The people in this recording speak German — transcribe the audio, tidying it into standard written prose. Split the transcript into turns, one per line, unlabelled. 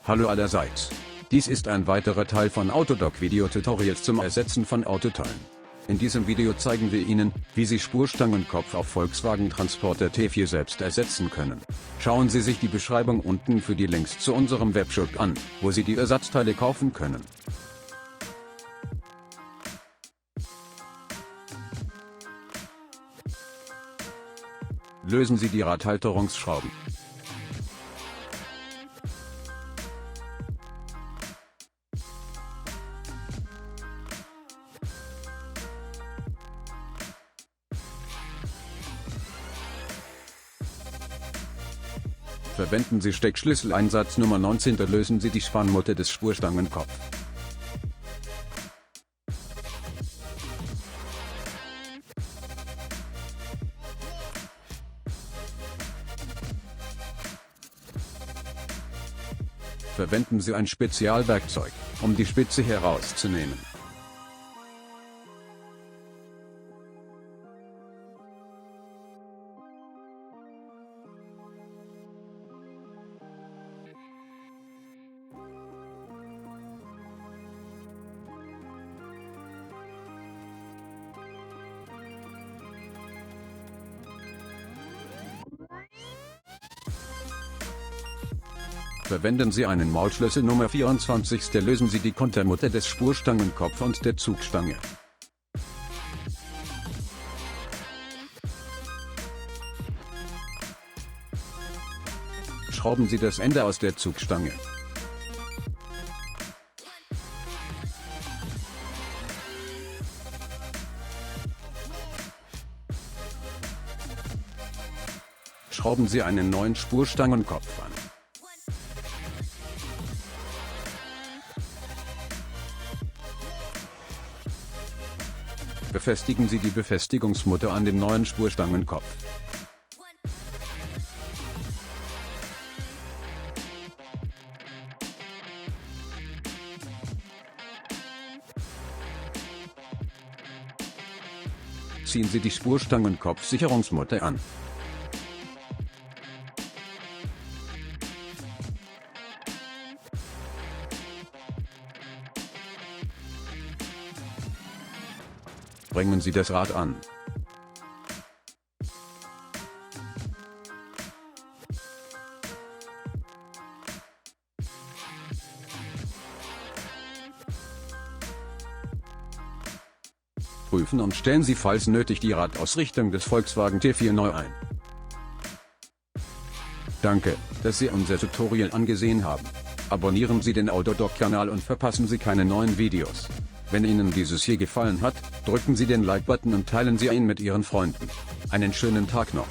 Hallo allerseits. Dies ist ein weiterer Teil von Autodoc-Videotutorials zum Ersetzen von Autoteilen. In diesem Video zeigen wir Ihnen, wie Sie Spurstangenkopf auf Volkswagen Transporter T4 selbst ersetzen können. Schauen Sie sich die Beschreibung unten für die Links zu unserem Webshop an, wo Sie die Ersatzteile kaufen können. Lösen Sie die Radhalterungsschrauben. Verwenden Sie Steckschlüsseleinsatz Nummer 19. Lösen Sie die Spannmutter des Spurstangenkopf. Verwenden Sie ein Spezialwerkzeug, um die Spitze herauszunehmen. Verwenden Sie einen Maulschlüssel Nummer 24. Lösen Sie die Kontermutter des Spurstangenkopf und der Zugstange. Schrauben Sie das Ende aus der Zugstange. Schrauben Sie einen neuen Spurstangenkopf an. Befestigen Sie die Befestigungsmutter an dem neuen Spurstangenkopf. Ziehen Sie die Spurstangenkopfsicherungsmutter an. Bringen Sie das Rad an. Prüfen und stellen Sie falls nötig die Radausrichtung des Volkswagen T4 neu ein. Danke, dass Sie unser Tutorial angesehen haben. Abonnieren Sie den Autodoc-Kanal und verpassen Sie keine neuen Videos. Wenn Ihnen dieses hier gefallen hat, drücken Sie den Like-Button und teilen Sie ihn mit Ihren Freunden. Einen schönen Tag noch.